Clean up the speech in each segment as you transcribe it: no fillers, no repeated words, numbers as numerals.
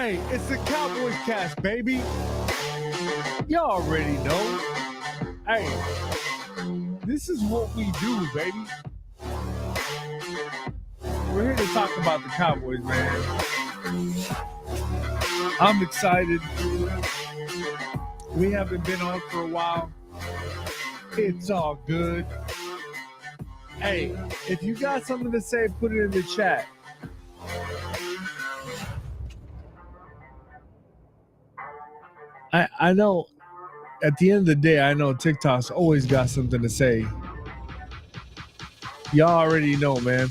Hey, it's the Cowboys Cast, baby. Y'all already know. Hey, this is what we do, baby. We're here to talk about the Cowboys, man. I'm excited. We haven't been on for a while. It's all good. Hey, if you got something to say, put it in the chat. I know at the end of the day, I know TikTok's always got something to say. Y'all already know, man.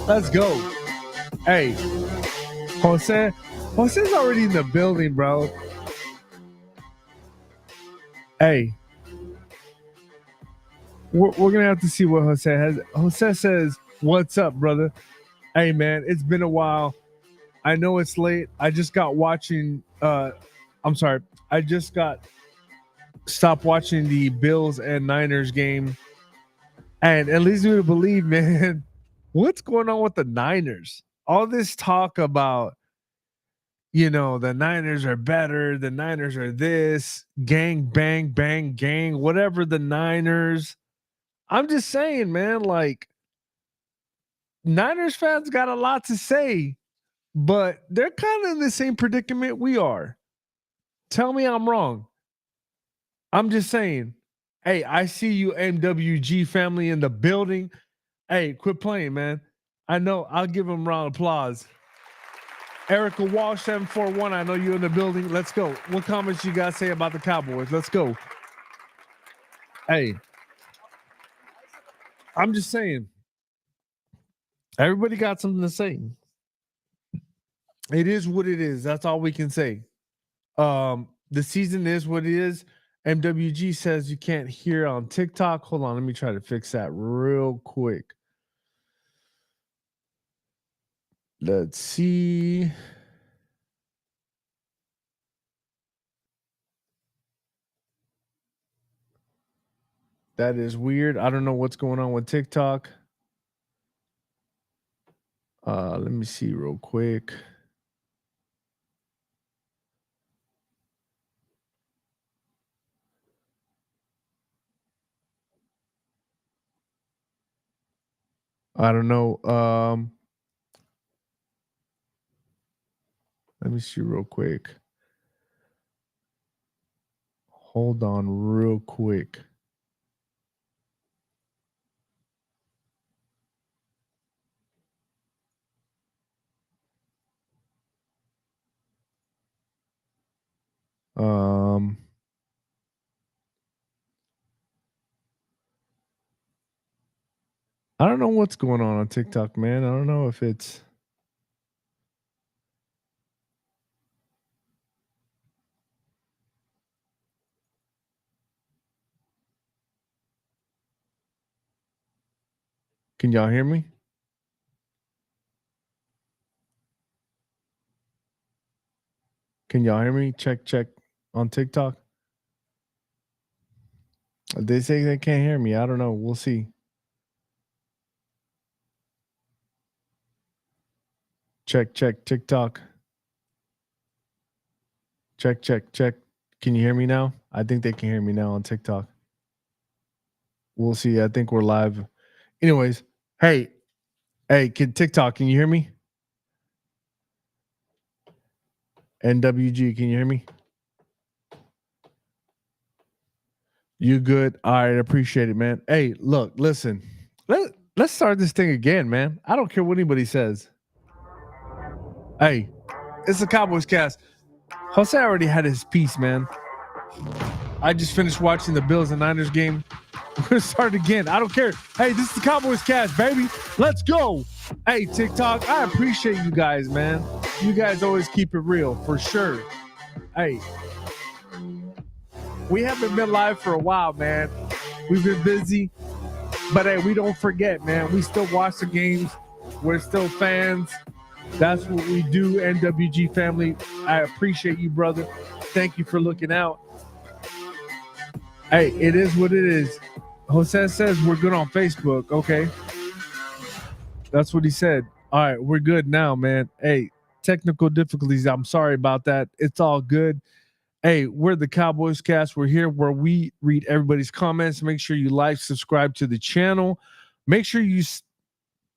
Let's go. Hey, Jose's already in the building, bro. Hey, we're gonna have to see what Jose has. Jose says, "What's up, brother?" Hey, man, it's been a while. I know it's late. I just got watching. I'm sorry. I just got stopped watching the Bills and Niners game, and it leads me to believe, man, what's going on with the Niners? All this talk about, the Niners are better. The Niners are this gang, bang, bang, gang, whatever the Niners. I'm just saying, man, like Niners fans got a lot to say, but they're kind of in the same predicament we are. Tell me I'm wrong. I'm just saying. Hey, I see you, MWG family in the building. Hey, quit playing, man. I know. I'll give them a round of applause. Erica Walsh 741. I know you're in the building. Let's go. What comments you guys say about the Cowboys? Let's go. Hey, I'm just saying. Everybody got something to say. It is what it is. That's all we can say. The season is what it is. MWG says you can't hear on TikTok. Hold on, let me try to fix that real quick. Let's see. That is weird. I don't know what's going on with TikTok. Let me see real quick. I don't know. Let me see real quick. Hold on real quick. I don't know what's going on TikTok, man. I don't know if it's. Can y'all hear me? Can y'all hear me? Check on TikTok. They say they can't hear me. I don't know. We'll see. Check TikTok. Check. Can you hear me now? I think they can hear me now on TikTok. We'll see. I think we're live. Anyways, hey, TikTok, can you hear me? NWG, can you hear me? You good? All right, appreciate it, man. Hey, look, listen. Let's start this thing again, man. I don't care what anybody says. Hey, it's the Cowboys Cast. Jose already had his piece, man. I just finished watching the Bills and Niners game. We're gonna start again. I don't care. Hey, this is the Cowboys Cast, baby. Let's go. Hey, TikTok, I appreciate you guys, man. You guys always keep it real, for sure. Hey, we haven't been live for a while, man. We've been busy, but hey, we don't forget, man. We still watch the games. We're still fans. That's what we do, NWG family. I appreciate you, brother. Thank you for looking out. Hey, it is what it is. Jose says we're good on Facebook. Okay. That's what he said. All right, we're good now, man. Hey, technical difficulties. I'm sorry about that. It's all good. Hey, we're the Cowboys Cast. We're here where we read everybody's comments. Make sure you like, subscribe to the channel. Make sure you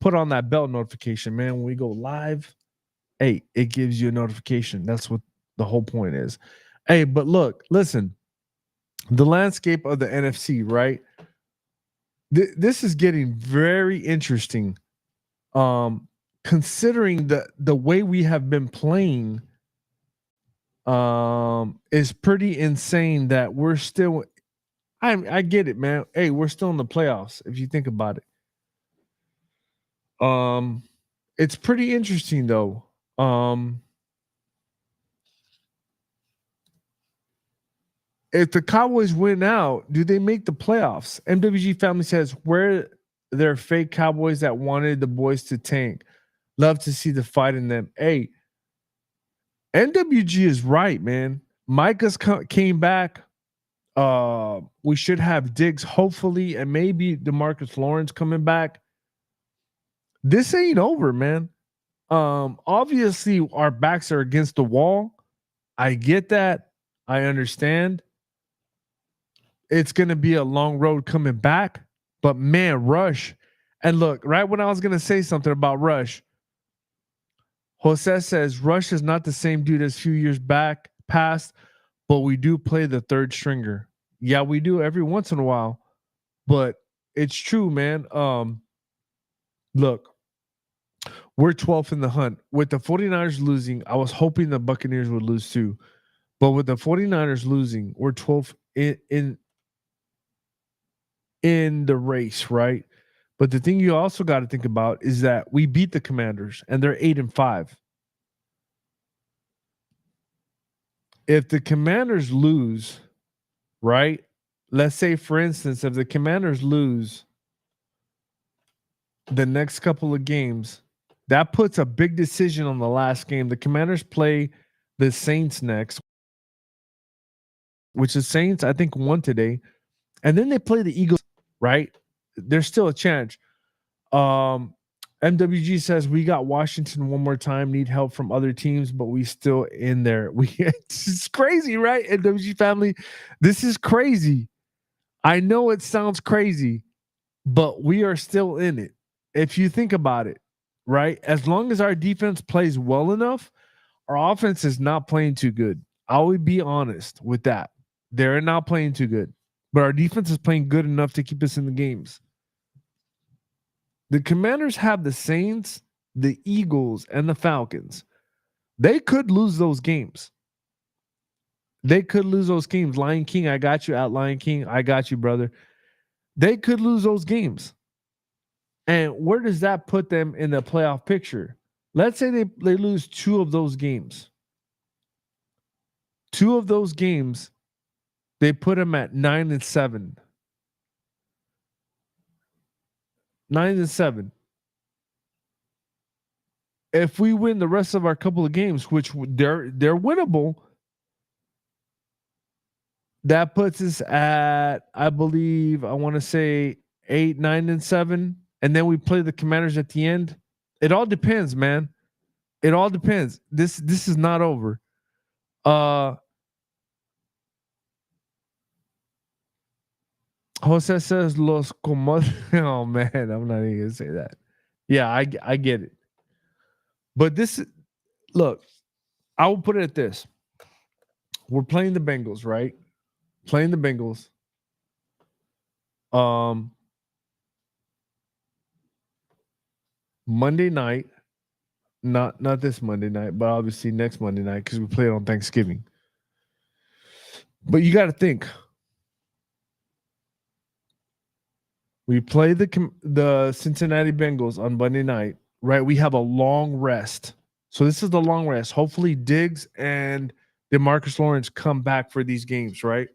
put on that bell notification, man. When we go live, hey, it gives you a notification. That's what the whole point is. Hey, but look, listen, the landscape of the NFC, right? This is getting very interesting. Considering the way we have been playing, is pretty insane that we're still. I get it, man. Hey, we're still in the playoffs if you think about it. It's pretty interesting though. If the Cowboys win out, do they make the playoffs? MWG family says, where they're fake Cowboys that wanted the boys to tank. Love to see the fight in them. Hey, NWG is right, man. Micah's came back. We should have Diggs, hopefully, and maybe DeMarcus Lawrence coming back. This ain't over, man. Obviously, our backs are against the wall. I get that. I understand. It's going to be a long road coming back, but man, Rush. And look, right when I was going to say something about Rush, Jose says Rush is not the same dude as a few years back past, but we do play the third stringer. Yeah, we do every once in a while, but it's true, man. Look, we're 12th in the hunt. With the 49ers losing, I was hoping the Buccaneers would lose too. But with the 49ers losing, we're 12th in the race, right? But the thing you also got to think about is that we beat the Commanders and they're 8-5. If the Commanders lose, right? Let's say, for instance, if the Commanders lose the next couple of games, that puts a big decision on the last game. The Commanders play the Saints next, which is Saints, I think, won today. And then they play the Eagles, right? There's still a chance. MWG says we got Washington one more time, need help from other teams, but we still in there. It's crazy, right? MWG family, this is crazy. I know it sounds crazy, but we are still in it. If you think about it, right? As long as our defense plays well enough, our offense is not playing too good. I would be honest with that. They're not playing too good, but our defense is playing good enough to keep us in the games. The Commanders have the Saints, the Eagles, and the Falcons. They could lose those games. They could lose those games. Lion King, I got you. At Lion King, I got you, brother. They could lose those games. And where does that put them in the playoff picture? Let's say they lose two of those games. Two of those games, they put them at 9-7. 9-7. If we win the rest of our couple of games, which they're winnable, that puts us at, I believe, I want to say 8, 9-7, and then we play the Commanders at the end. It all depends, man. It all depends. This is not over. Jose says los comodos. Oh man, I'm not even gonna say that. Yeah, I get it. But this, look, I will put it at this: we're playing the Bengals, right? Playing the Bengals. Monday night, not this Monday night, but obviously next Monday night because we play it on Thanksgiving. But you got to think. We play the Cincinnati Bengals on Monday night, right? We have a long rest. So this is the long rest. Hopefully Diggs and DeMarcus Lawrence come back for these games, right?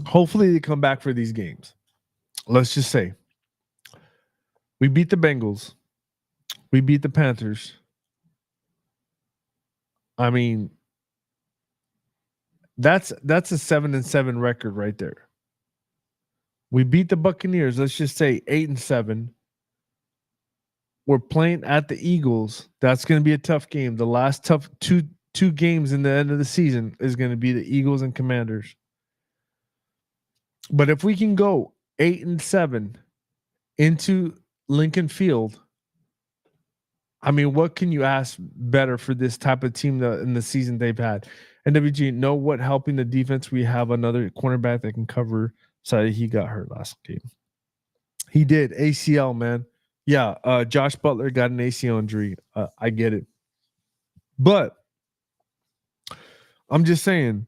Hopefully they come back for these games. Let's just say we beat the Bengals. We beat the Panthers. I mean, that's a 7-7 record right there. We beat the Buccaneers. Let's just say 8-7. We're playing at the Eagles. That's going to be a tough game. The last tough two games in the end of the season is going to be the Eagles and Commanders. But if we can go 8-7 into Lincoln Field, I mean, what can you ask better for this type of team in the season they've had? And WG, know what helping the defense? We have another cornerback that can cover. Sorry, he got hurt last game. He did ACL, man. Yeah, Josh Butler got an ACL injury. I get it, but I'm just saying,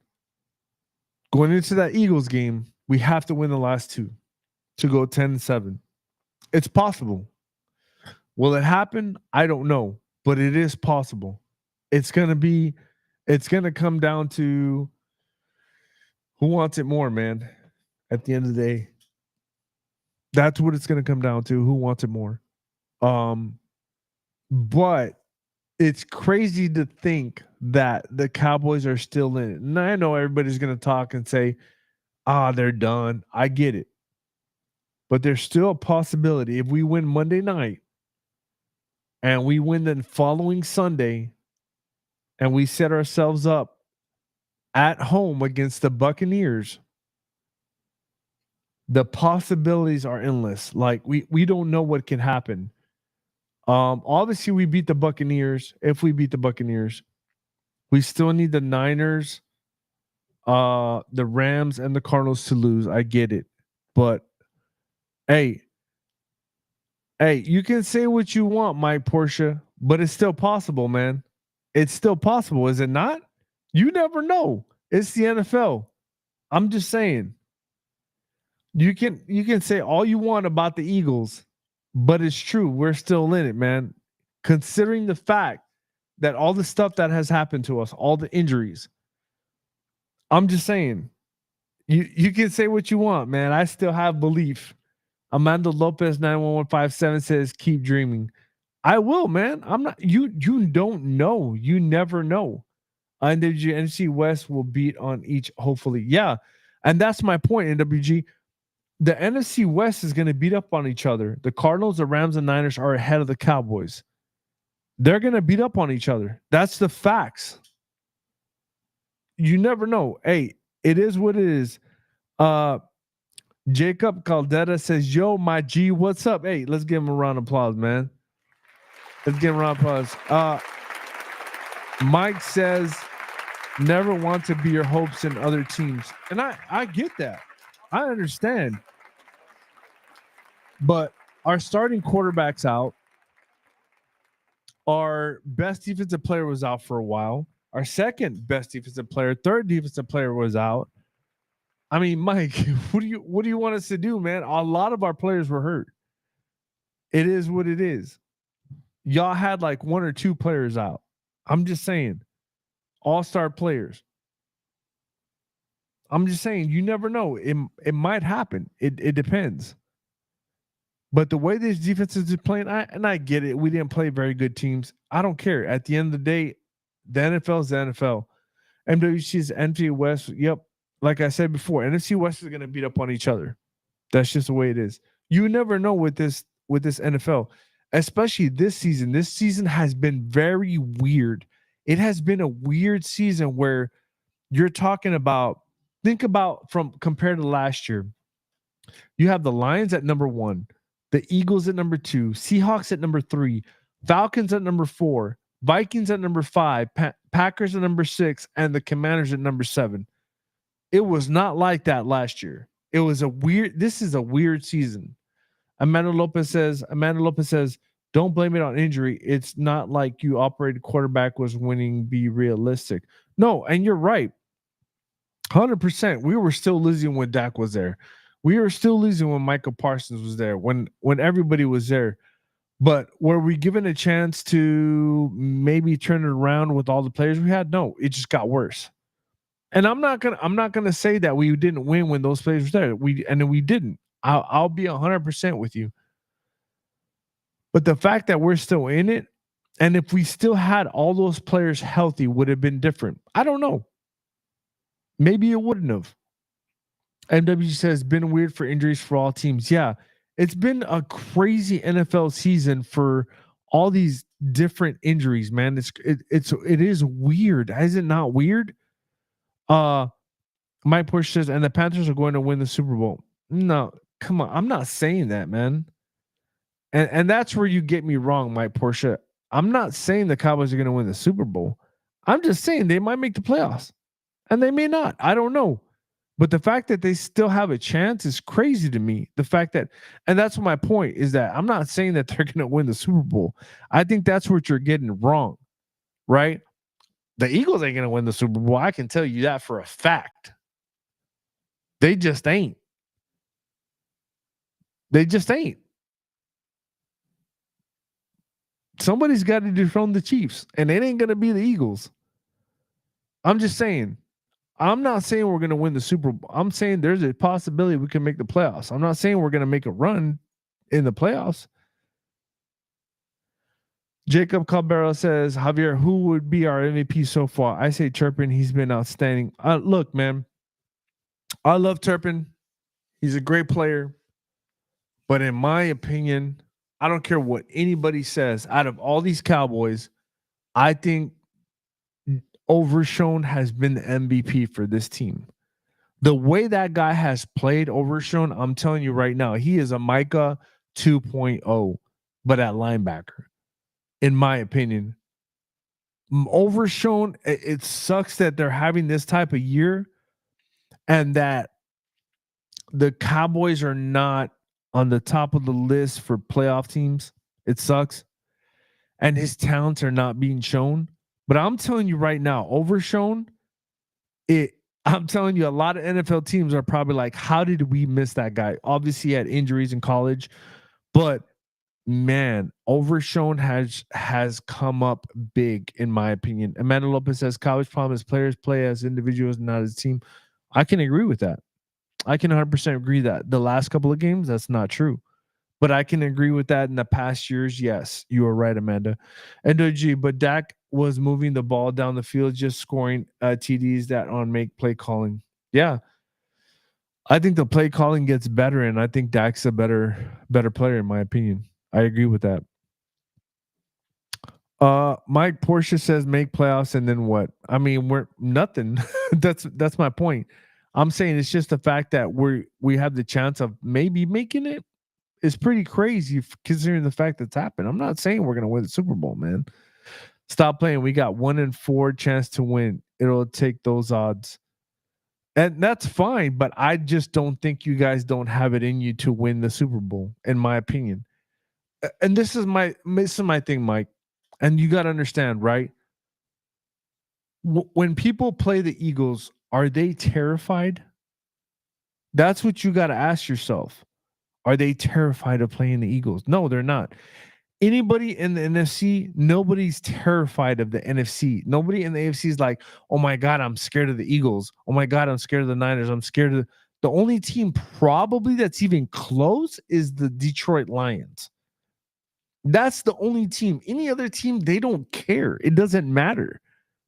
going into that Eagles game, we have to win the last two to go 10-7. It's possible. Will it happen? I don't know, but it is possible. It's gonna come down to who wants it more, man. At the end of the day, that's what it's gonna come down to. Who wants it more? But it's crazy to think that the Cowboys are still in it. And I know everybody's gonna talk and say, they're done. I get it. But there's still a possibility if we win Monday night and we win the following Sunday and we set ourselves up at home against the Buccaneers, the possibilities are endless. Like we don't know what can happen. Obviously we beat the Buccaneers. If we beat the Buccaneers, we still need the Niners, the Rams, and the Cardinals to lose. I get it. But hey, you can say what you want, Mike Portia, but it's still possible, man. It's still possible, is it not? You never know. It's the NFL. I'm just saying. You can say all you want about the Eagles, but it's true. We're still in it, man. Considering the fact that all the stuff that has happened to us, all the injuries. I'm just saying. You can say what you want, man. I still have belief. Amanda Lopez 91157 says, keep dreaming. I will, man. I'm not you don't know. You never know. NFC West will beat on each, hopefully. Yeah. And that's my point, NWG. The NFC West is going to beat up on each other. The Cardinals, the Rams, and Niners are ahead of the Cowboys. They're going to beat up on each other. That's the facts. You never know. Hey, it is what it is. Jacob Caldera says, yo, my G, what's up? Hey, let's give him a round of applause, man. Let's give him a round of applause. Mike says, never want to be your hopes in other teams. And I get that. I understand. But our starting quarterback's out. Our best defensive player was out for a while. Our second best defensive player, third defensive player was out. I mean, Mike, what do you want us to do, man? A lot of our players were hurt. It is what it is. Y'all had like one or two players out. I'm just saying. All-star players. I'm just saying, you never know. It might happen. It depends. But the way these defenses are playing, I get it. We didn't play very good teams. I don't care. At the end of the day, the NFL is the NFL. MWC is NFC West. Yep. Like I said before, NFC West is going to beat up on each other. That's just the way it is. You never know with this NFL, especially this season. This season has been very weird. It has been a weird season where you're talking about, think about from compared to last year. You have the Lions at number 1, the Eagles at number 2, Seahawks at number 3, Falcons at number 4, Vikings at number 5, Packers at number 6, and the Commanders at number 7. It was not like that last year. It was this is a weird season. Amanda Lopez says, don't blame it on injury. It's not like you operated quarterback was winning. Be realistic. No, and you're right. 100%. We were still losing when Dak was there. We were still losing when Michael Parsons was there, when everybody was there. But were we given a chance to maybe turn it around with all the players we had? No, it just got worse. And I'm not gonna say that we didn't win when those players were there. We didn't. I'll be 100% with you. But the fact that we're still in it, and if we still had all those players healthy, would have been different. I don't know. Maybe it wouldn't have. MWG says been weird for injuries for all teams. Yeah, it's been a crazy NFL season for all these different injuries, man. It is weird. Is it not weird? Uh Mike Push says, and the Panthers are going to win the Super Bowl. No, come on. I'm not saying that, man. And that's where you get me wrong, Mike Porsche. I'm not saying the Cowboys are going to win the Super Bowl. I'm just saying they might make the playoffs, and they may not. I don't know. But the fact that they still have a chance is crazy to me. The fact that, and that's my point, is that I'm not saying that they're going to win the Super Bowl. I think that's what you're getting wrong, right? The Eagles ain't going to win the Super Bowl. I can tell you that for a fact. They just ain't. They just ain't. Somebody's got to dethrone the Chiefs, and it ain't going to be the Eagles. I'm just saying. I'm not saying we're going to win the Super Bowl. I'm saying there's a possibility we can make the playoffs. I'm not saying we're going to make a run in the playoffs. Jacob Cabrera says, Javier, who would be our MVP so far? I say Turpin. He's been outstanding. Look, man, I love Turpin. He's a great player. But in my opinion, I don't care what anybody says. Out of all these Cowboys, I think Overshown has been the MVP for this team. The way that guy has played Overshown, I'm telling you right now, he is a Micah 2.0, but at linebacker, in my opinion. Overshown, it sucks that they're having this type of year and that the Cowboys are not on the top of the list for playoff teams. It sucks. And his talents are not being shown. But I'm telling you right now, Overshown, I'm telling you, a lot of NFL teams are probably like, how did we miss that guy? Obviously, he had injuries in college, but man, Overshown has come up big, in my opinion. Amanda Lopez says college problem is players play as individuals, not as a team. I can agree with that. I can 100% agree that the last couple of games, that's not true. But I can agree with that in the past years. Yes, you are right, Amanda. And OG, but Dak was moving the ball down the field, just scoring TDs that on make play calling. Yeah, I think the play calling gets better, and I think Dak's a better player in my opinion. I agree with that. Mike Porsche says make playoffs, and then what? I mean, we're nothing. That's my point. I'm saying it's just the fact that we have the chance of maybe making it. Is pretty crazy considering the fact that's happened. I'm not saying we're gonna win the Super Bowl, man. Stop playing. We got 1-in-4 chance to win. It'll take those odds. And that's fine, but I just don't think you guys don't have it in you to win the Super Bowl, in my opinion. And this is my thing, Mike. And you got to understand, right? When people play the Eagles, are they terrified? That's what you got to ask yourself. Are they terrified of playing the Eagles? No, they're not. Anybody in the NFC, nobody's terrified of the NFC. Nobody in the AFC is like, oh my God, I'm scared of the Eagles. Oh my God, I'm scared of the Niners. I'm scared of the only team probably that's even close is the Detroit Lions. That's the only team. Any other team, they don't care. It doesn't matter.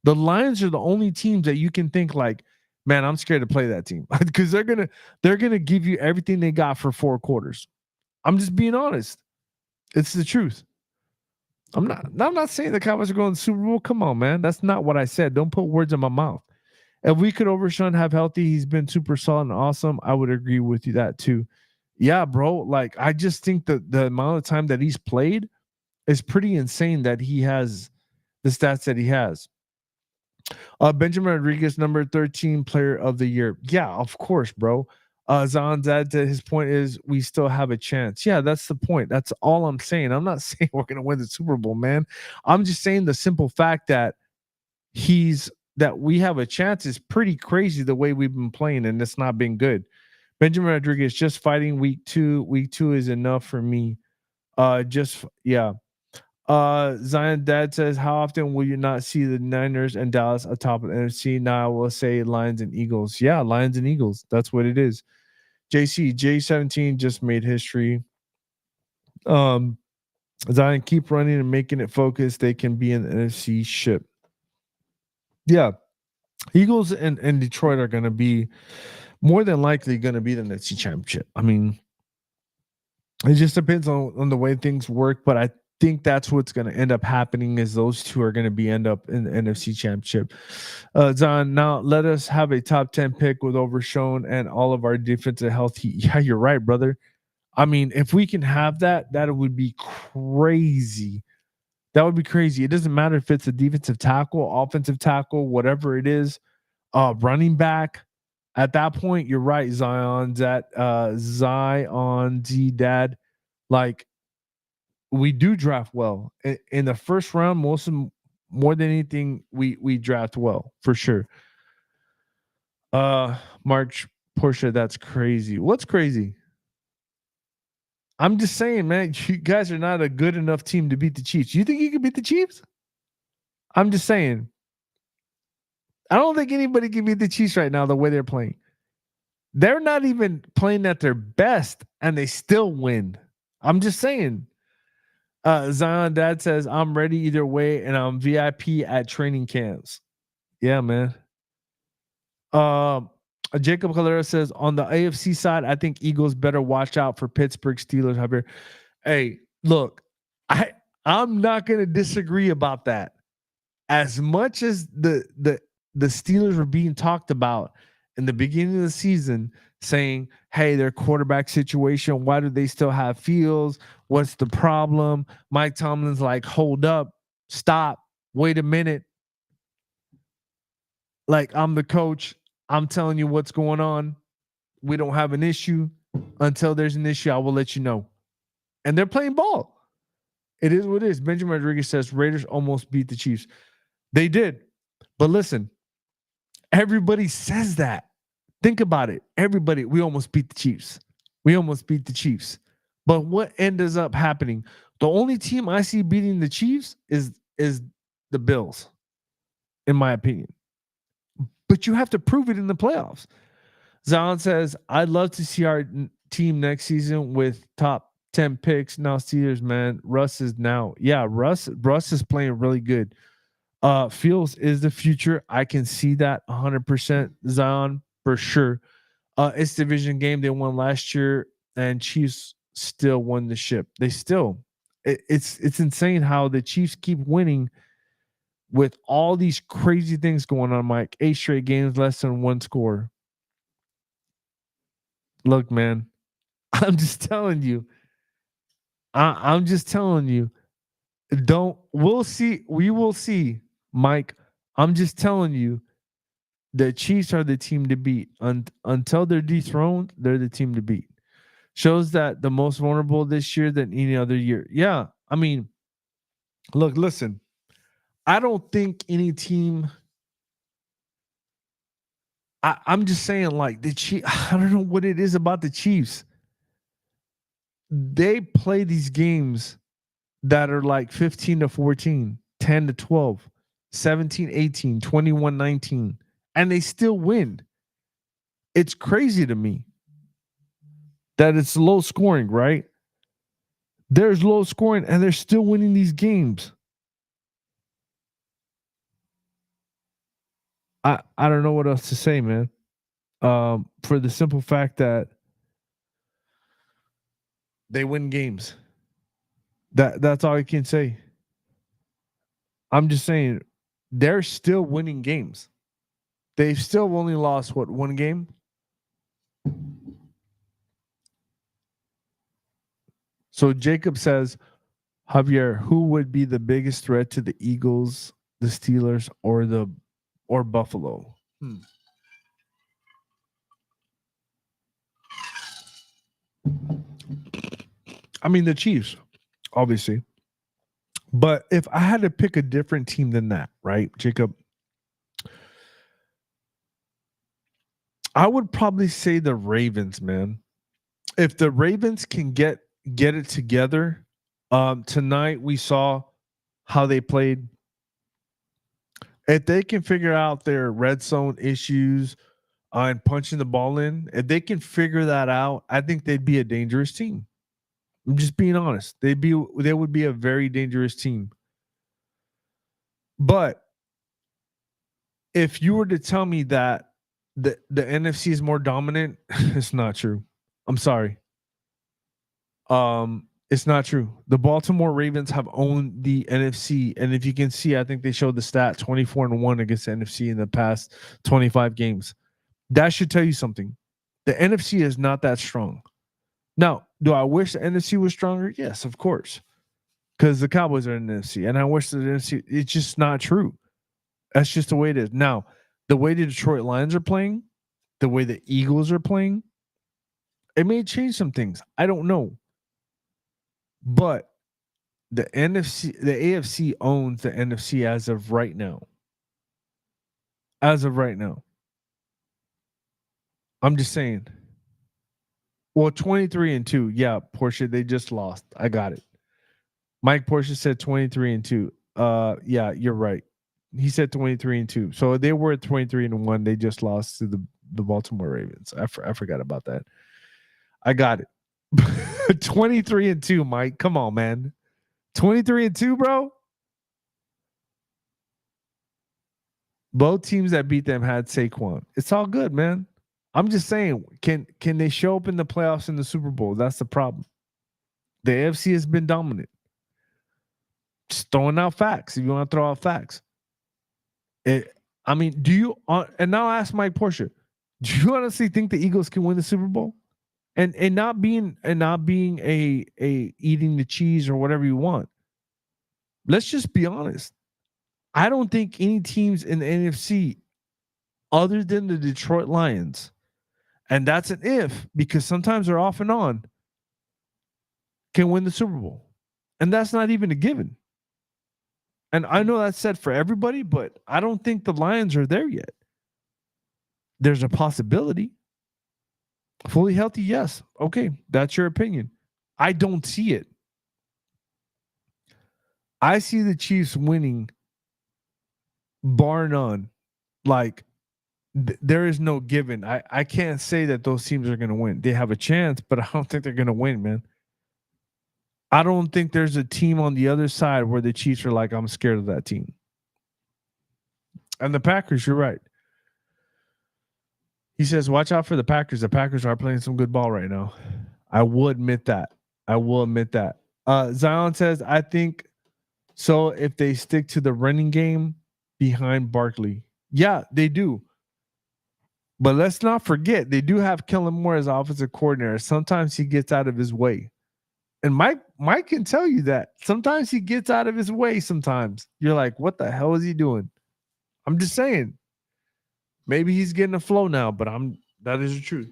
The Lions are the only teams that you can think like, man, I'm scared to play that team because they're gonna give you everything they got for 4 quarters. I'm just being honest. It's the truth. I'm not saying the Cowboys are going to the Super Bowl. Come on, man. That's not what I said. Don't put words in my mouth. If we could Overshown have healthy, he's been super solid and awesome. I would agree with you that too. Yeah, bro. Like I just think that the amount of time that he's played is pretty insane that he has the stats that he has. Benjamin Rodriguez, number 13 player of the year. Yeah, of course, bro. Zanzad, his point is we still have a chance. Yeah, that's the point. That's all I'm saying. I'm not saying we're going to win the Super Bowl, man. I'm just saying the simple fact that we have a chance is pretty crazy the way we've been playing, and it's not been good. Benjamin Rodriguez just fighting week 2. Week 2 is enough for me. Yeah. Zion Dad says, how often will you not see the Niners and Dallas atop of the NFC? Now I will say Lions and Eagles. Yeah, Lions and Eagles. That's what it is. J17 just made history. Zion, keep running and making it focused. They can be in the NFC ship. Yeah. Eagles and Detroit are going to be more than likely going to be the NFC Championship. I mean, it just depends on the way things work, but I think that's what's going to end up happening is those two are going to be end up in the NFC Championship. Zon, now let us have a top 10 pick with Overshown and all of our defensive health. Yeah, you're right, brother. I mean, if we can have that, that would be crazy. That would be crazy. It doesn't matter if it's a defensive tackle, offensive tackle, whatever it is, running back. At that point, you're right, Zion. Zion Z Dad. Like we do draft well in the first round. More than anything, we draft well for sure. March Portia, that's crazy. What's crazy? I'm just saying, man, you guys are not a good enough team to beat the Chiefs. You think you can beat the Chiefs? I'm just saying. I don't think anybody can beat the Chiefs right now the way they're playing. They're not even playing at their best and they still win. I'm just saying. Zion Dad says, I'm ready either way and I'm VIP at training camps. Yeah, man. Jacob Calera says, on the AFC side, I think Eagles better watch out for Pittsburgh Steelers. Javier. Hey, look, I'm not going to disagree about that. As much as the Steelers were being talked about in the beginning of the season, saying, "Hey, their quarterback situation. Why do they still have Fields? What's the problem?" Mike Tomlin's like, "Hold up, stop, wait a minute. Like I'm the coach. I'm telling you what's going on. We don't have an issue. Until there's an issue, I will let you know." And they're playing ball. It is what it is. Benjamin Rodriguez says Raiders almost beat the Chiefs. They did. But listen, everybody says that. Think about it. Everybody, we almost beat the Chiefs. We almost beat the Chiefs. But what ends up happening? The only team I see beating the Chiefs is the Bills, in my opinion. But you have to prove it in the playoffs. Zion says, I'd love to see our team next season with top 10 picks. Now, Steelers, man, Russ is now. Yeah, Russ is playing really good. Fields is the future. I can see that 100%. Zion for sure. It's division game. They won last year, and Chiefs still won the ship. They still. It's insane how the Chiefs keep winning with all these crazy things going on. Mike, 8 straight games, less than 1 score. Look, man, I'm just telling you. I'm just telling you. We'll see. We will see, Mike. I'm just telling you. The Chiefs are the team to beat. Until they're dethroned, they're the team to beat. Shows that the most vulnerable this year than any other year. Yeah. I mean, look, listen. I don't think any team. I'm just saying, like, the Chiefs, I don't know what it is about the Chiefs. They play these games that are like 15-14, 10-12, 17-18, 21-19, and they still win. It's crazy to me that it's low scoring, right? There's low scoring and they're still winning these games. I don't know what else to say, man. For the simple fact that they win games. That's all I can say. I'm just saying they're still winning games. They've still only lost what, 1 game? So Jacob says, Javier, who would be the biggest threat to the Eagles, the Steelers, or Buffalo? I mean, the Chiefs, obviously. But if I had to pick a different team than that, right, Jacob, I would probably say the Ravens, man. If the Ravens can get it together, tonight we saw how they played. If they can figure out their red zone issues and punching the ball in, if they can figure that out, I think they'd be a dangerous team. I'm just being honest. They would be a very dangerous team. But if you were to tell me that the NFC is more dominant. It's not true. I'm sorry. It's not true. The Baltimore Ravens have owned the NFC, and if you can see, I think they showed the stat 24-1 against the NFC in the past 25 games. That should tell you something. The NFC is not that strong. Now, do I wish the NFC was stronger? Yes, of course, because the Cowboys are in the NFC, and I wish the NFC. It's just not true. That's just the way it is. Now, the way the Detroit Lions are playing, the way the Eagles are playing, it may change some things. I don't know, but the NFC, the AFC owns the NFC as of right now. As of right now, I'm just saying. Well, 23-2. Yeah, Porsche, they just lost. I got it. Mike Porsche said 23-2. Yeah, you're right. He said 23-2. So they were 23-1. They just lost to the Baltimore Ravens. I forgot about that. I got it. 23-2, Mike. Come on, man. 23-2, bro. Both teams that beat them had Saquon. It's all good, man. I'm just saying, can they show up in the playoffs in the Super Bowl? That's the problem. The AFC has been dominant. Just throwing out facts. If you want to throw out facts, I mean, do you? And now I ask Mike Porsche, do you honestly think the Eagles can win the Super Bowl? And not being a eating the cheese or whatever you want. Let's just be honest. I don't think any teams in the NFC other than the Detroit Lions, and that's an if because sometimes they're off and on, can win the Super Bowl. And that's not even a given. And I know that's said for everybody, but I don't think the Lions are there yet. There's a possibility. Fully healthy, yes. Okay, that's your opinion. I don't see it. I see the Chiefs winning, bar none. Like, there is no given. I can't say that those teams are going to win. They have a chance, but I don't think they're going to win, man. I don't think there's a team on the other side where the Chiefs are like, I'm scared of that team. And the Packers, you're right. He says, watch out for the Packers. The Packers are playing some good ball right now. I will admit that. I will admit that. Zion says, I think so if they stick to the running game behind Barkley. Yeah, they do. But let's not forget, they do have Kellen Moore as offensive coordinator. Sometimes he gets out of his way. And Mike can tell you that. Sometimes he gets out of his way sometimes. You're like, what the hell is he doing? I'm just saying. Maybe he's getting a flow now, but that is the truth.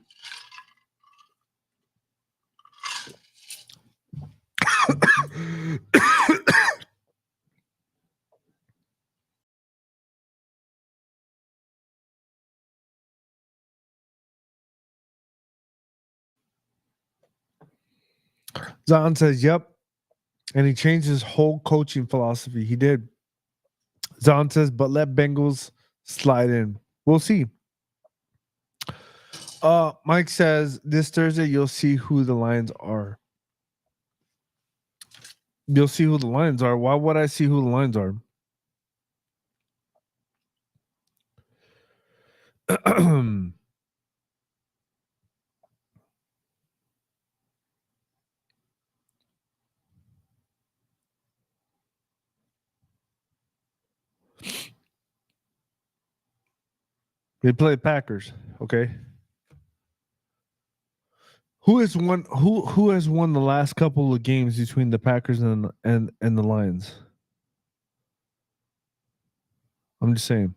Zahn says, yep. And he changed his whole coaching philosophy. He did. Zahn says, but let Bengals slide in. We'll see. Mike says, this Thursday you'll see who the Lions are. You'll see who the Lions are. Why would I see who the Lions are? They play Packers. Okay. Who has won the last couple of games between the Packers and the Lions? I'm just saying.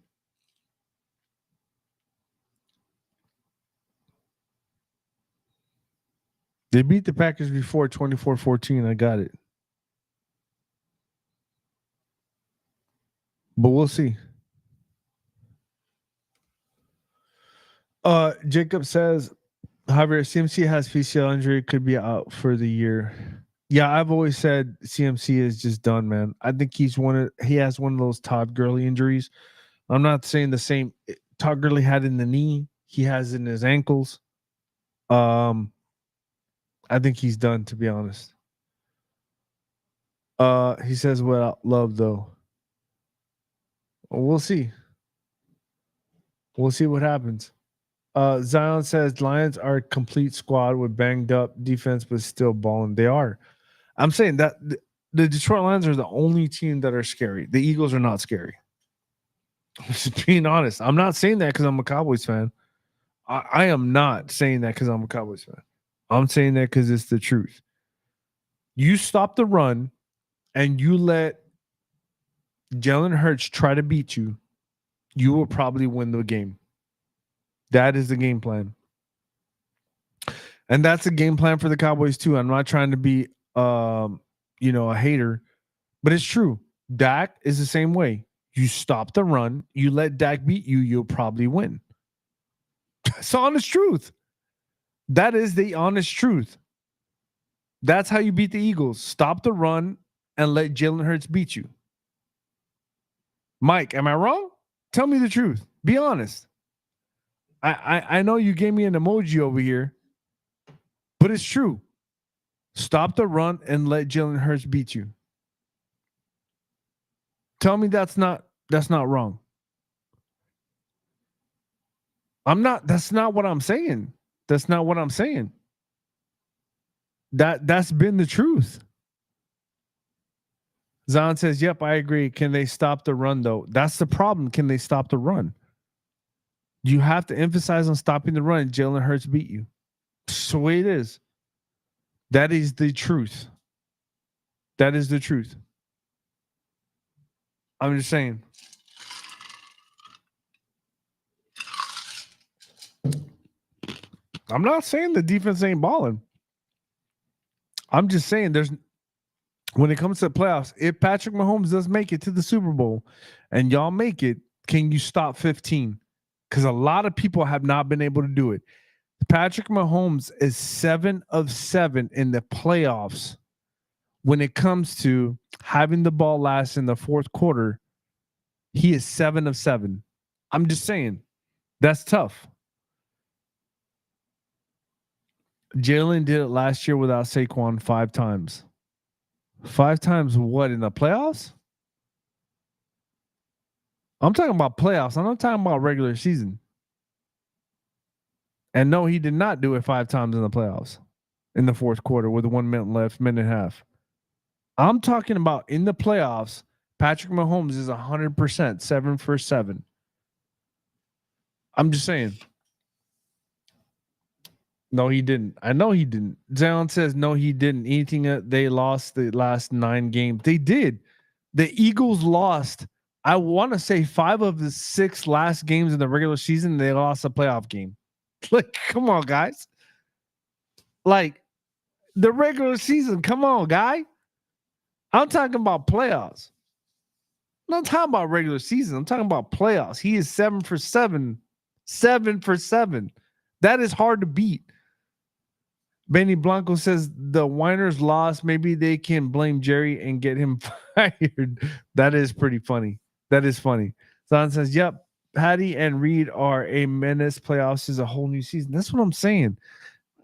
They beat the Packers before 24-14. I got it. But we'll see. Jacob says, however, CMC has PCL injury, could be out for the year. Yeah, I've always said CMC is just done, man. I think he has one of those Todd Gurley injuries. I'm not saying the same Todd Gurley had in the knee, he has in his ankles. I think he's done, to be honest. He says without love though. We'll see. We'll see what happens. Zion says Lions are a complete squad with banged up defense, but still balling. They are. I'm saying that the Detroit Lions are the only team that are scary. The Eagles are not scary. Just being honest. I'm not saying that because I'm a Cowboys fan. I am not saying that because I'm a Cowboys fan. I'm saying that because it's the truth. You stop the run and you let Jalen Hurts try to beat you, you will probably win the game. That is the game plan. And that's a game plan for the Cowboys too. I'm not trying to be a hater, but it's true. Dak is the same way. You stop the run, you let Dak beat you, you'll probably win. It's the honest truth. That is the honest truth. That's how you beat the Eagles. Stop the run and let Jalen Hurts beat you. Mike, am I wrong? Tell me the truth. Be honest. I know you gave me an emoji over here, but it's true. Stop the run and let Jalen Hurts beat you. Tell me that's not wrong. That's not what I'm saying. That's not what I'm saying. That's been the truth. Zan says, yep, I agree. Can they stop the run though? That's the problem. Can they stop the run? You have to emphasize on stopping the run. Jalen Hurts beat you. That's the way it is. That is the truth. That is the truth. I'm just saying. I'm not saying the defense ain't balling. I'm just saying when it comes to the playoffs, if Patrick Mahomes does make it to the Super Bowl and y'all make it, can you stop 15? Because a lot of people have not been able to do it. Patrick Mahomes is 7 of 7 in the playoffs when it comes to having the ball last in the fourth quarter. He is 7 of 7. I'm just saying, that's tough. Jalen did it last year without Saquon 5 times. 5 times what, in the playoffs? I'm talking about playoffs. I'm not talking about regular season. And no, he did not do it 5 times in the playoffs in the fourth quarter with 1 minute left, minute and a half. I'm talking about in the playoffs, Patrick Mahomes is 100%, 7 for 7. I'm just saying. No, he didn't. I know he didn't. Zion says no, he didn't. Anything that they lost the last 9 games. They did. The Eagles lost, I want to say 5 of the 6 last games in the regular season. They lost a playoff game. Like, come on, guys. Like, the regular season. Come on, guy. I'm talking about playoffs. I'm not talking about regular season. I'm talking about playoffs. He is 7 for 7. 7 for 7. That is hard to beat. Benny Blanco says the Winers lost. Maybe they can blame Jerry and get him fired. That is pretty funny. That is funny. Zan says, yep, Patty and Reed are a menace. Playoffs is a whole new season. That's what I'm saying.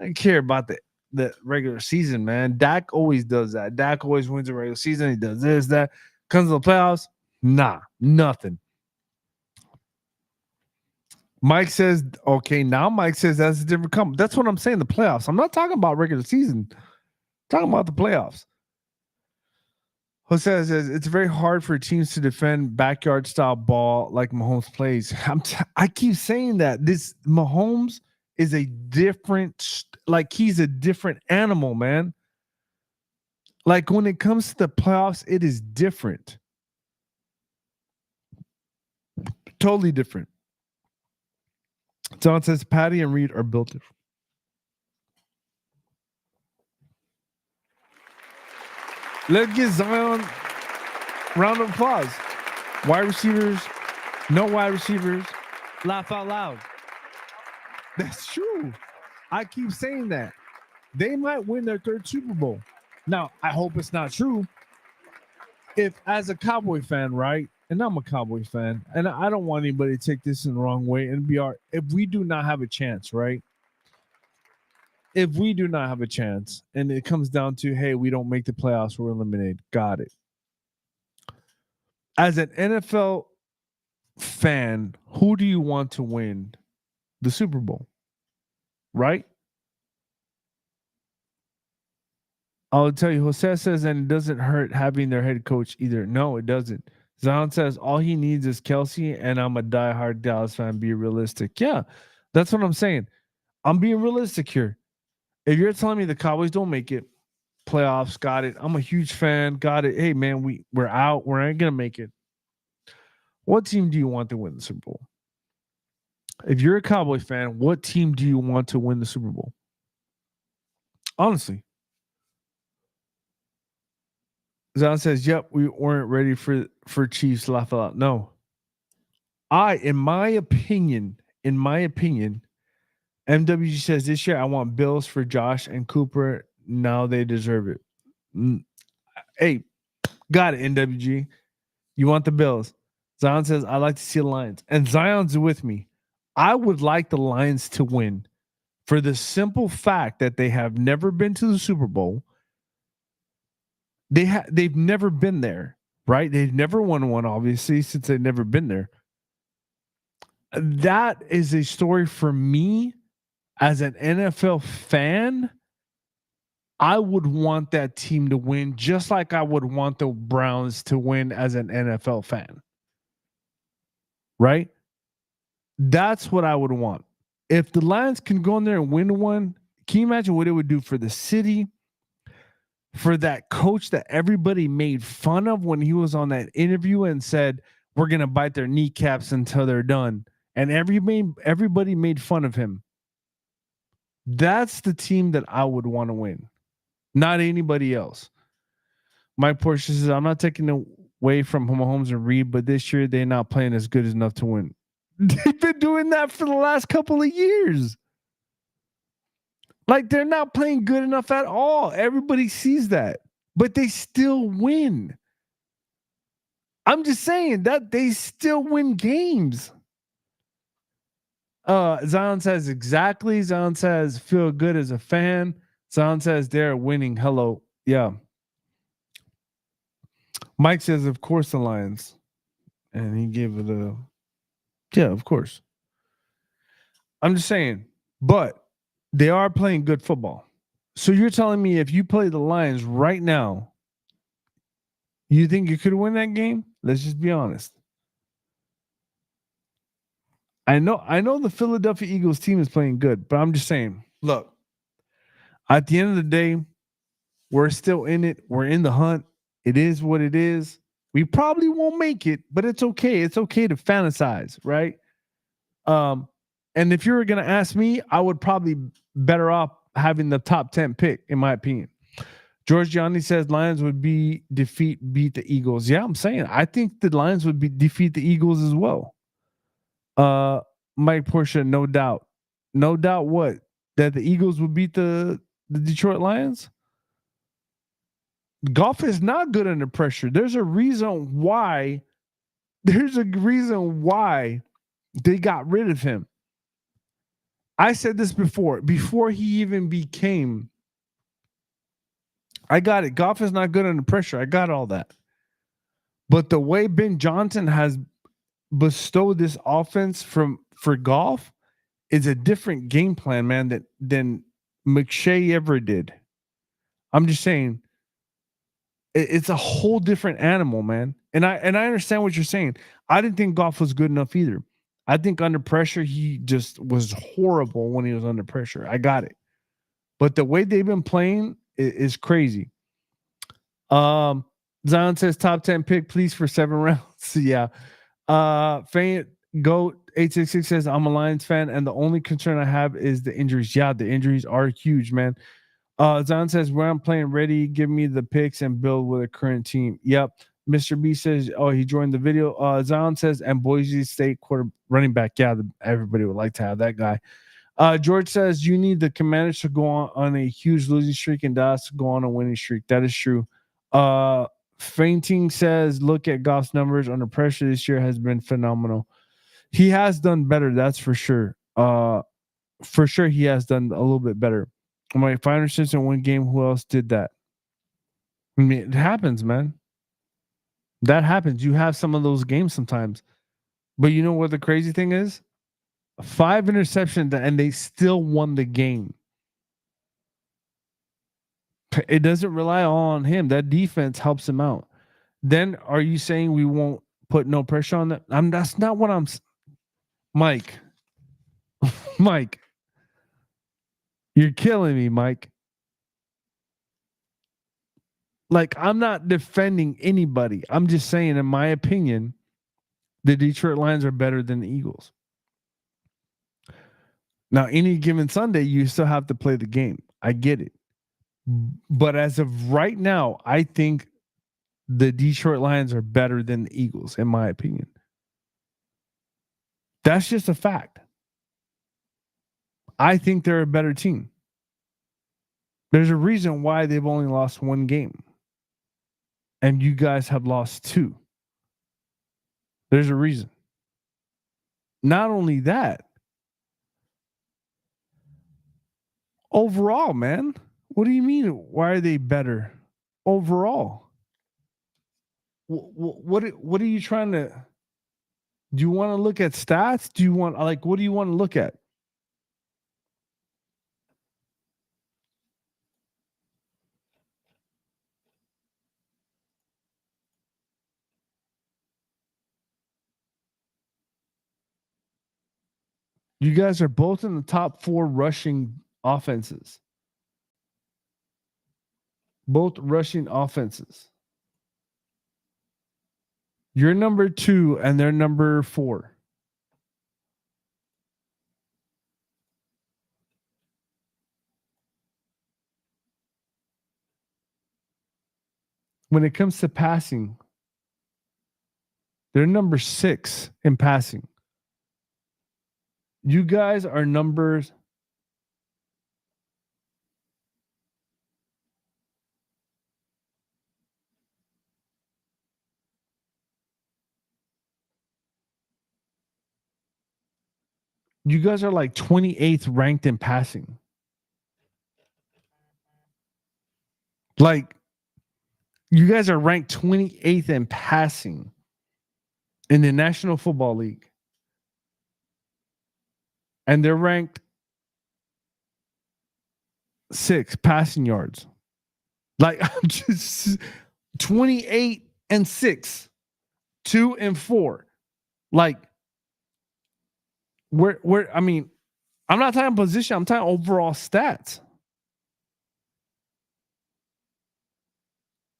I don't care about the regular season, man. Dak always does that. Dak always wins the regular season. He does this, that. Comes to the playoffs, nah, nothing. Mike says, okay, now Mike says that's a different company. That's what I'm saying, the playoffs. I'm not talking about regular season. I'm talking about the playoffs. Jose says it's very hard for teams to defend backyard style ball like Mahomes plays. I keep saying that this Mahomes is a different, like he's a different animal, man. Like when it comes to the playoffs, it is different. Totally different. John says Patty and Reed are built different. Let's get Zion round of applause. Wide receivers, no wide receivers, laugh out loud. That's true. I keep saying that. They might win their 3rd Super Bowl. Now, I hope it's not true. If, as a Cowboy fan, right, and I'm a Cowboy fan, and I don't want anybody to take this in the wrong way, and if we do not have a chance, right? If we do not have a chance, and it comes down to, hey, we don't make the playoffs, we're eliminated. Got it. As an NFL fan, who do you want to win the Super Bowl, right? I'll tell you, Jose says, and it doesn't hurt having their head coach either. No, it doesn't. Zion says all he needs is Kelsey, and I'm a diehard Dallas fan. Be realistic. Yeah, that's what I'm saying. I'm being realistic here. If you're telling me the Cowboys don't make it, playoffs, got it. I'm a huge fan. Got it. Hey man, we're out. We're not gonna make it. What team do you want to win the Super Bowl? If you're a Cowboys fan, what team do you want to win the Super Bowl? Honestly. Zion says, "Yep, we weren't ready for Chiefs." Laugh out. No, in my opinion, MWG says this year I want Bills for Josh and Cooper. Now they deserve it. Hey, got it, NWG. You want the Bills. Zion says, I like to see the Lions. And Zion's with me. I would like the Lions to win for the simple fact that they have never been to the Super Bowl. They've never been there, right? They've never won one, obviously, since they've never been there. That is a story for me as an NFL fan. I would want that team to win, just like I would want the Browns to win as an NFL fan. Right? That's what I would want. If the Lions can go in there and win one, can you imagine what it would do for the city? For that coach that everybody made fun of when he was on that interview and said, we're going to bite their kneecaps until they're done. And everybody made fun of him. That's the team that I would want to win, not anybody else. Mike Porsche says, I'm not taking away from Mahomes and Reed, but this year they're not playing as good enough to win. They've been doing that for the last couple of years. Like they're not playing good enough at all. Everybody sees that, but they still win. I'm just saying that they still win games. Zion says exactly. Zion says feel good as a fan. Zion says they're winning. Hello. Yeah. Mike says, of course, the Lions. And he gave it a, yeah, of course. I'm just saying, but they are playing good football. So you're telling me if you play the Lions right now, you think you could win that game? Let's just be honest. I know the Philadelphia Eagles team is playing good, but I'm just saying, look, at the end of the day, we're still in it. We're in the hunt. It is what it is. We probably won't make it, but it's okay. It's okay to fantasize, right? And if you were going to ask me, I would probably better off having the top 10 pick, in my opinion. George Gianni says Lions would beat the Eagles. Yeah, I'm saying I think the Lions would defeat the Eagles as well. Mike Porsche, no doubt. No doubt what? That the Eagles would beat the Detroit Lions? Goff is not good under pressure. There's a reason why they got rid of him. I said this before he even became. I got it. Goff is not good under pressure. I got all that. But the way Ben Johnson has bestowed this offense for Goff is a different game plan, man, than McShay ever did. I'm just saying it's a whole different animal, man. And I understand what you're saying. I didn't think Goff was good enough either. I think under pressure, he just was horrible when he was under pressure. I got it. But the way they've been playing is crazy. Zion says top 10 pick, please, for 7 rounds. Yeah. Fan Goat 866 says I'm a Lions fan, and the only concern I have is the injuries. Yeah, the injuries are huge, man. Zion says where I'm playing ready, give me the picks and build with a current team. Yep. Mr. B says, oh, he joined the video. Zion says, and Boise State running back. Yeah, everybody would like to have that guy. George says you need the Commanders to go on a huge losing streak and Dallas to go on a winning streak. That is true. Fainting says, look at Goff's numbers under pressure this year has been phenomenal. He has done better, that's for sure. For sure, he has done a little bit better. I'm like, if I understand in one game, who else did that? I mean, it happens, man. That happens. You have some of those games sometimes. But you know what the crazy thing is? 5 interceptions, and they still won the game. It doesn't rely all on him. That defense helps him out. Then are you saying we won't put no pressure on that? That's not what I'm. Mike, Mike, you're killing me, Mike. Like, I'm not defending anybody. I'm just saying, in my opinion, the Detroit Lions are better than the Eagles. Now, any given Sunday, you still have to play the game. I get it. But as of right now, I think the Detroit Lions are better than the Eagles, in my opinion. That's just a fact. I think they're a better team. There's a reason why they've only lost one game. And you guys have lost 2. There's a reason. Not only that, overall, man, what do you mean? Why are they better overall? What are you trying to? Do you want to look at stats? Do you want what do you want to look at? You guys are both in the top 4 rushing offenses. Both rushing offenses. You're number 2 and they're number 4. When it comes to passing, they're number 6 in passing. You guys are numbers. You guys are like 28th ranked in passing. Like, you guys are ranked 28th in passing in the National Football League. And they're ranked 6 passing yards. Like, I'm just 28 and 6, 2 and 4. Like, I mean, I'm not talking position, I'm talking overall stats.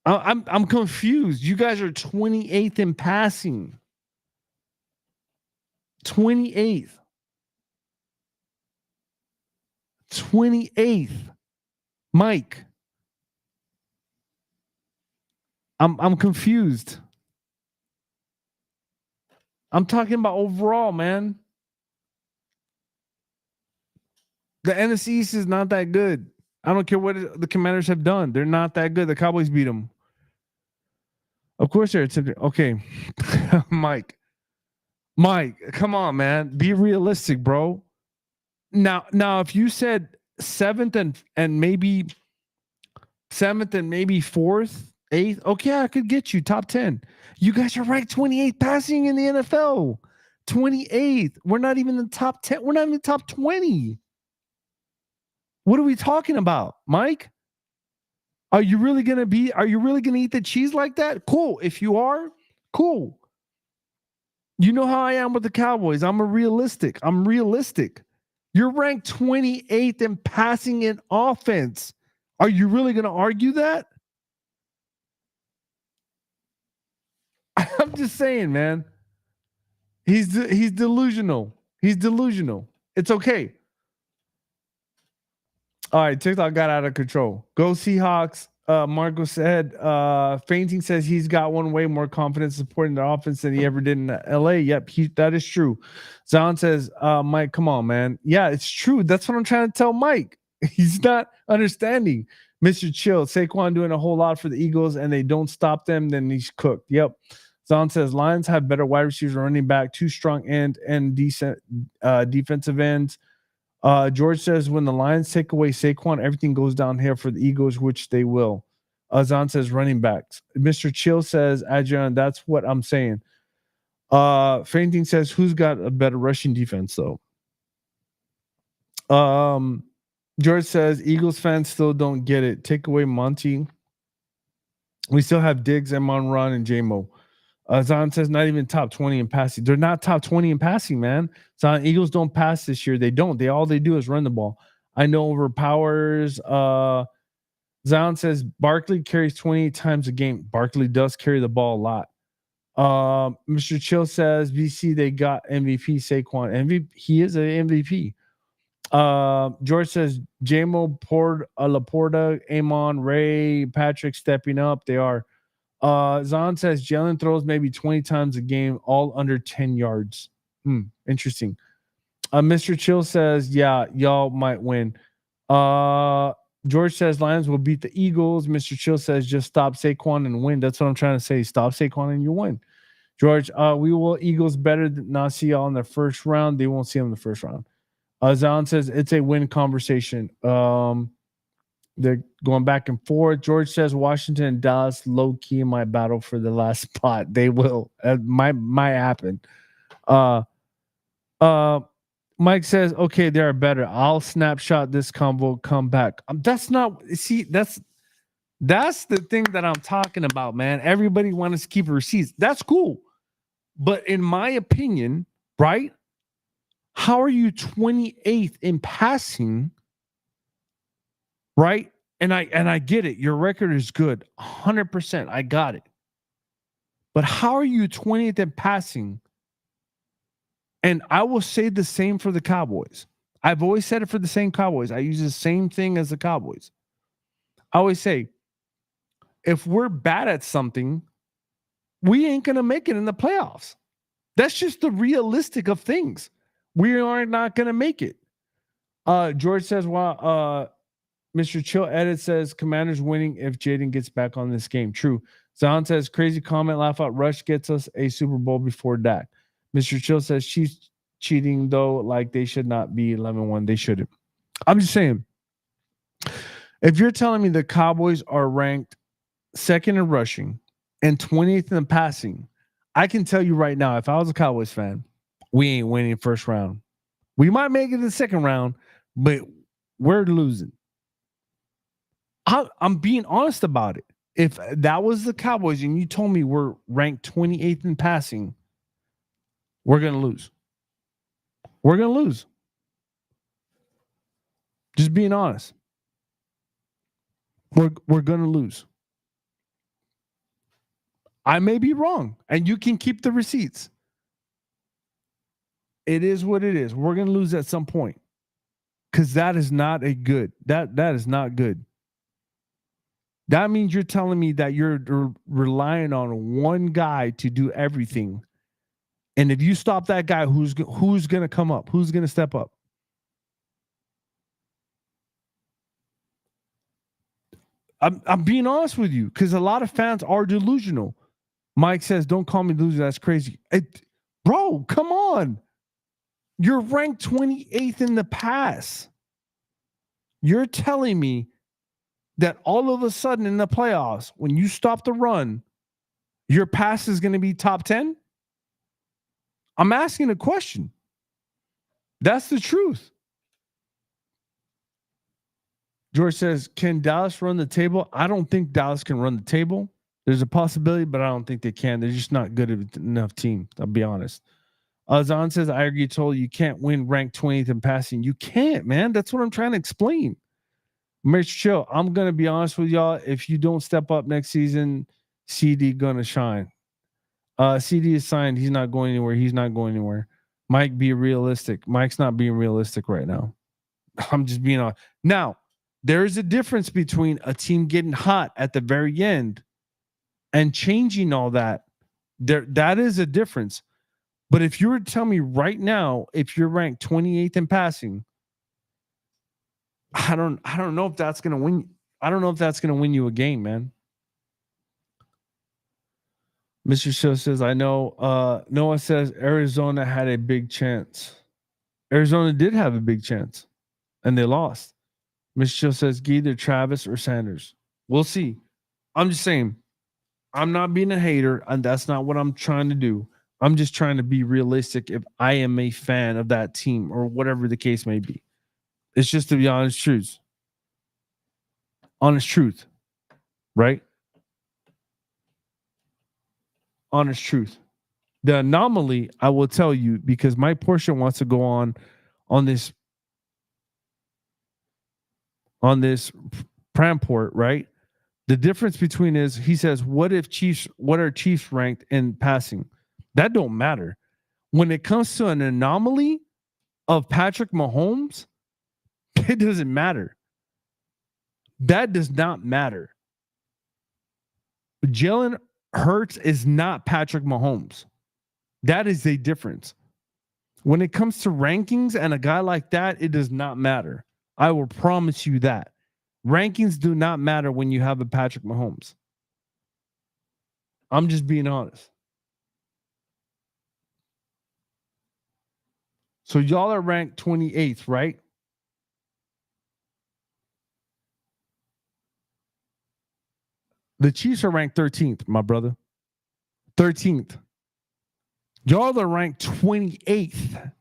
I'm confused. You guys are 28th in passing. 28th. 28th. Mike. I'm confused. I'm talking about overall, man. The NFC East is not that good. I don't care what the Commanders have done. They're not that good. The Cowboys beat them. Of course they're okay. Mike, come on, man. Be realistic, bro. Now, if you said 7th and maybe 7th and maybe 4th, 8th, okay, I could get you top 10. You guys are ranked 28th passing in the NFL. 28th. We're not even in the top 10. We're not even in the top 20. What are we talking about, Mike? Are you really going to eat the cheese like that? Cool. If you are, cool. You know how I am with the Cowboys. I'm realistic. You're ranked 28th in passing in offense. Are you really going to argue that? I'm just saying, man. He's delusional. It's okay. All right, TikTok got out of control. Go Seahawks. Marco said, Fainting says he's got one way more confidence supporting the offense than he ever did in LA. Yep, that is true. Zon says, Mike, come on, man. Yeah, it's true. That's what I'm trying to tell Mike. He's not understanding. Mr. Chill, Saquon doing a whole lot for the Eagles and they don't stop them, then he's cooked. Yep. Zon says, Lions have better wide receivers, running back, 2 strong and decent defensive ends. George says, when the Lions take away Saquon, everything goes downhill for the Eagles, which they will. Azan says running backs. Mr. Chill says, Adrian, that's what I'm saying. Fainting says, who's got a better rushing defense, though? Um, George says Eagles fans still don't get it. Take away Monty. We still have Diggs, Amon Ron, and JMO. Zahn says not even top 20 in passing. They're not top 20 in passing, man. Zahn, Eagles don't pass this year. They don't. All they do is run the ball. I know overpowers. Zion says Barkley carries 28 times a game. Barkley does carry the ball a lot. Mr. Chill says BC they got MVP Saquon. MVP, he is an MVP. George says JMO, Laporta, Amon, Ray, Patrick stepping up. They are. Zahn says Jalen throws maybe 20 times a game, all under 10 yards. Interesting. Mr. Chill says, yeah, y'all might win. George says Lions will beat the Eagles. Mr. Chill says just stop Saquon and win. That's what I'm trying to say. Stop Saquon and you win. George, we will Eagles better than not see y'all in the first round. They won't see them in the first round. Zahn says it's a win conversation. They're going back and forth. George says Washington and Dallas low key might battle for the last spot. They will. Might happen. Mike says, okay, they are better. I'll snapshot this combo, come back. That's not, see, that's the thing that I'm talking about, man. Everybody wants to keep receipts. That's cool. But in my opinion, right? How are you 28th in passing? Right? And I get it. Your record is good. 100%. I got it. But how are you 20th in passing? And I will say the same for the Cowboys. I've always said it for the same Cowboys. I use the same thing as the Cowboys. I always say, if we're bad at something, we ain't going to make it in the playoffs. That's just the realistic of things. We are not going to make it. George says, well, Mr. Chill Edit says, Commanders winning if Jaden gets back on this game. True. Zahn says, crazy comment, laugh out. Rush gets us a Super Bowl before Dak. Mr. Chill says, she's cheating, though, like they should not be 11-1. They shouldn't. I'm just saying, if you're telling me the Cowboys are ranked second in rushing and 20th in passing, I can tell you right now, if I was a Cowboys fan, we ain't winning first round. We might make it in the second round, but we're losing. I'm being honest about it. If that was the Cowboys and you told me we're ranked 28th in passing, we're going to lose. We're going to lose. Just being honest. We're going to lose. I may be wrong, and you can keep the receipts. It is what it is. We're going to lose at some point because that is not a good. That is not good. That means you're telling me that you're relying on one guy to do everything. And if you stop that guy, who's going to come up? Who's going to step up? I'm being honest with you because a lot of fans are delusional. Mike says, don't call me loser. That's crazy. Bro, come on. You're ranked 28th in the pass. You're telling me that all of a sudden in the playoffs, when you stop the run, your pass is going to be top 10? I'm asking a question. That's the truth. George says, can Dallas run the table? I don't think Dallas can run the table. There's a possibility, but I don't think they can. They're just not good enough team. I'll be honest. Zahn says, I agree totally. You can't win ranked 20th in passing. You can't, man. That's what I'm trying to explain. Mr. Chill, I'm going to be honest with y'all. If you don't step up next season, CD going to shine. CD is signed. He's not going anywhere. He's not going anywhere. Mike, be realistic. Mike's not being realistic right now. I'm just being honest. Now, there's a difference between a team getting hot at the very end and changing all that. That is a difference. But if you were to tell me right now, if you're ranked 28th in passing, I don't know if that's going to win. I don't know if that's going to win you a game, man. Mr. Show says, I know. Noah says Arizona had a big chance. Arizona did have a big chance, and they lost. Mr. Show says either Travis or Sanders. We'll see. I'm just saying, I'm not being a hater, and that's not what I'm trying to do. I'm just trying to be realistic if I am a fan of that team or whatever the case may be. It's just to be honest truth. Honest truth. Right? Honest truth. The anomaly, I will tell you, because Mike Portia wants to go on this Pramport, right? The difference between is he says, what are Chiefs ranked in passing? That don't matter. When it comes to an anomaly of Patrick Mahomes, it doesn't matter. That does not matter. Jalen Hurts is not Patrick Mahomes. That is a difference. When it comes to rankings and a guy like that, it does not matter. I will promise you that. Rankings do not matter when you have a Patrick Mahomes. I'm just being honest. So y'all are ranked 28th, right? The Chiefs are ranked 13th, my brother. 13th. Y'all are ranked 28th.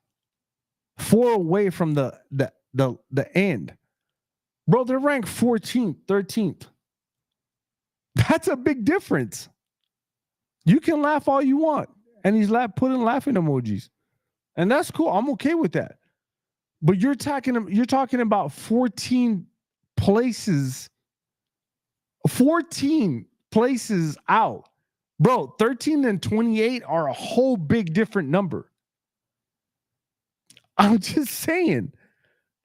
4 away from the end. Bro, they're ranked 14th, 13th. That's a big difference. You can laugh all you want. And he's putting laughing emojis. And that's cool. I'm okay with that. But you're talking about 14 places. 14 places out. Bro, 13 and 28 are a whole big different number. I'm just saying.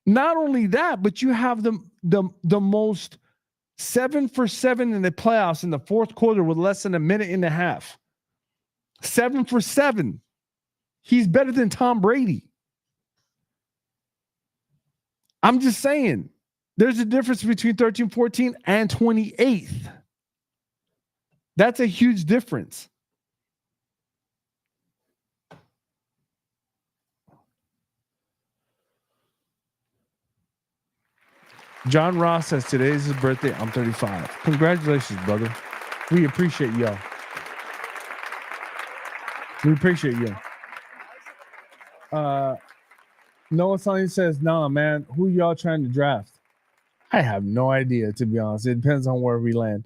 Not only that, but you have the most 7 for 7 in the playoffs in the fourth quarter with less than a minute and a half. 7 for 7. He's better than Tom Brady. I'm just saying. There's a difference between 13, 14 and 28th. That's a huge difference. John Ross says today's his birthday. I'm 35. Congratulations, brother. We appreciate y'all. We appreciate you. Noah Sonny says, nah, man, who y'all trying to draft? I have no idea, to be honest. It depends on where we land.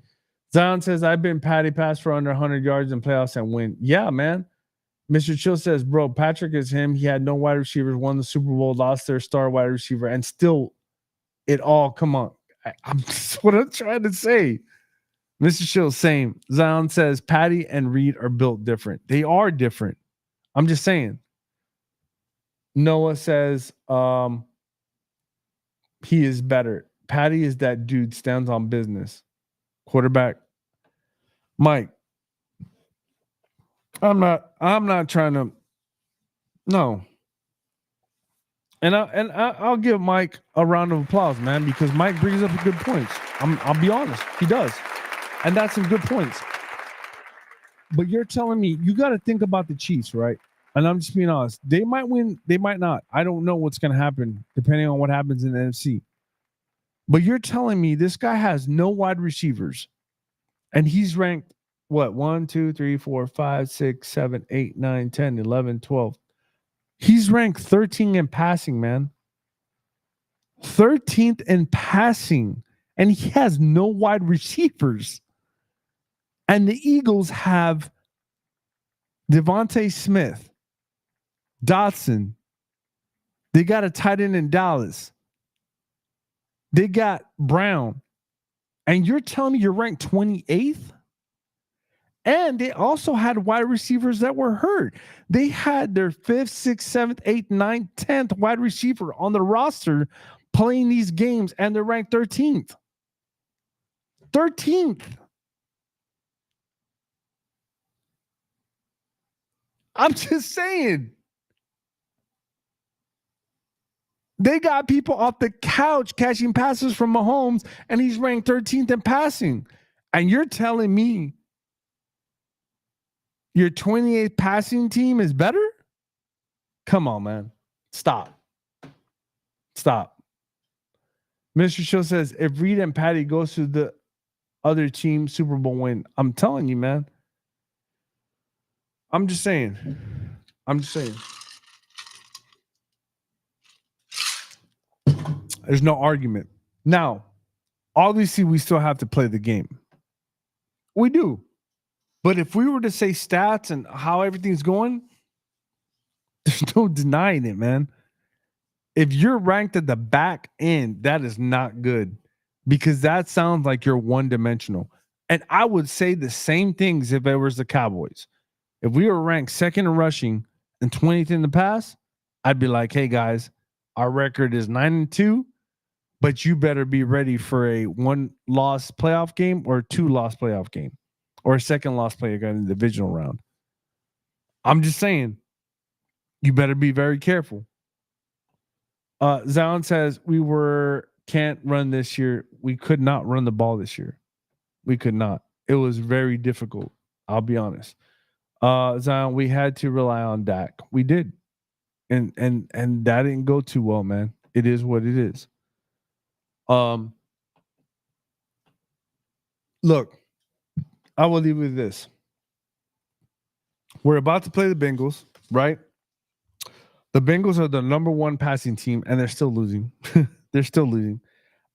Zion says, I've been patty pass for under 100 yards in playoffs and win. Yeah, man. Mr. Chill says, bro, Patrick is him. He had no wide receivers, won the Super Bowl, lost their star wide receiver, and still it all, come on. That's what I'm trying to say. Mr. Chill, same. Zion says, Patty and Reed are built different. They are different. I'm just saying. Noah says, he is better. Patty is that dude, stands on business. Quarterback. Mike. I'm not trying to. No. And I'll give Mike a round of applause, man, because Mike brings up good points. I'll be honest, he does, and that's some good points. But you're telling me you got to think about the Chiefs, right? And I'm just being honest. They might win, they might not. I don't know what's going to happen depending on what happens in the NFC. But you're telling me this guy has no wide receivers, and he's ranked what? 1, 2, 3, 4, 5, 6, 7, 8, 9, 10, 11, 12. He's ranked 13th in passing, man. 13th in passing. And he has no wide receivers. And the Eagles have Devontae Smith, Dotson. They got a tight end in Dallas. They got Brown. And you're telling me you're ranked 28th? And they also had wide receivers that were hurt. They had their 5th, 6th, 7th, 8th, 9th, 10th wide receiver on the roster playing these games, and they're ranked 13th. 13th. I'm just saying. They got people off the couch catching passes from Mahomes, and he's ranked 13th in passing. And you're telling me your 28th passing team is better? Come on, man. Stop. Mr. Show says, if Reed and Patty goes to the other team, Super Bowl win. I'm telling you, man. I'm just saying. There's no argument. Now, obviously, we still have to play the game. We do. But if we were to say stats and how everything's going, there's no denying it, man. If you're ranked at the back end, that is not good because that sounds like you're one-dimensional. And I would say the same things if it was the Cowboys. If we were ranked second in rushing and 20th in the pass, I'd be like, hey, guys, our record is 9-2, but you better be ready for a 1-loss playoff game or a 2-loss playoff game or a second-loss playoff game in the divisional round. I'm just saying, you better be very careful. Zion says can't run this year. We could not run the ball this year. We could not. It was very difficult. I'll be honest. Zion, we had to rely on Dak. We did. And that didn't go too well, man. It is what it is. Look, I will leave with this. We're about to play the Bengals, right? The Bengals are the number one passing team, and they're still losing. They're still losing.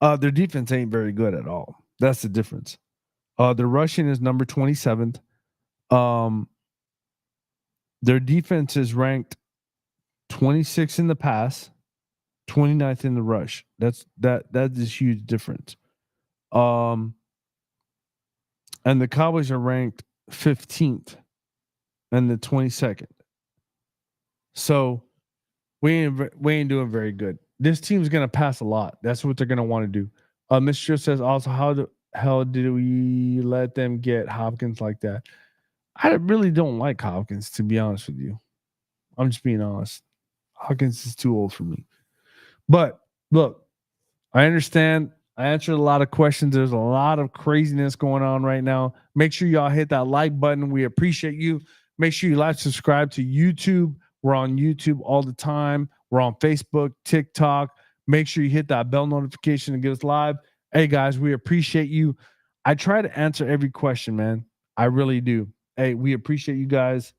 Their defense ain't very good at all. That's the difference. Their rushing is number 27th. Their defense is ranked 26 in the pass, 29th in the rush. That is a huge difference. And the Cowboys are ranked 15th and the 22nd. So we ain't doing very good. This team's gonna pass a lot. That's what they're gonna want to do. Mr. says also, how the hell did we let them get Hopkins like that? I really don't like Hopkins, to be honest with you. I'm just being honest. Hopkins is too old for me. But look, I understand. I answered a lot of questions. There's a lot of craziness going on right now. Make sure y'all hit that like button. We appreciate you. Make sure you like, subscribe to YouTube. We're on YouTube all the time. We're on Facebook, TikTok. Make sure you hit that bell notification and get us live. Hey, guys, we appreciate you. I try to answer every question, man. I really do. Hey, we appreciate you guys.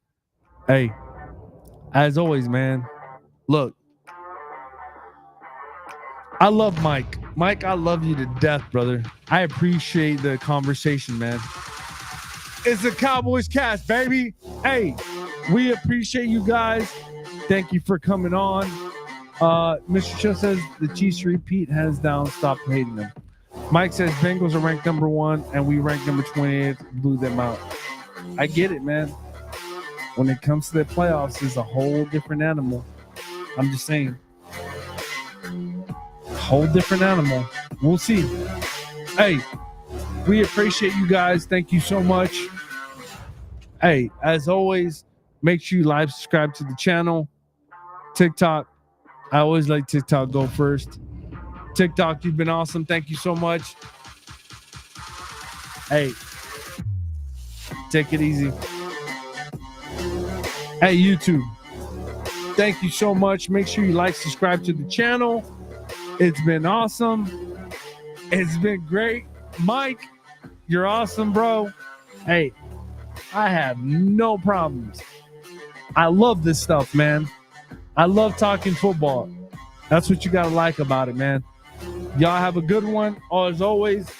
Hey, as always, man, look, I love Mike. Mike, I love you to death, brother. I appreciate the conversation, man. It's the Cowboys Cast, baby. Hey, we appreciate you guys. Thank you for coming on. Mr. Cho says the Chiefs repeat, hands down, stop hating them. Mike says Bengals are ranked number 1 and we ranked number 28, blew them out. I get it, man. When it comes to the playoffs, it's a whole different animal. I'm just saying. Whole different animal. We'll see. Hey, we appreciate you guys. Thank you so much. Hey, as always, make sure you like, subscribe to the channel. TikTok. I always like TikTok go first. TikTok, you've been awesome. Thank you so much. Hey, take it easy. Hey, YouTube. Thank you so much. Make sure you like, subscribe to the channel. It's been awesome. It's been great. Mike, you're awesome, bro. Hey, I have no problems. I love this stuff, man. I love talking football. That's what you got to like about it, man. Y'all have a good one. As always,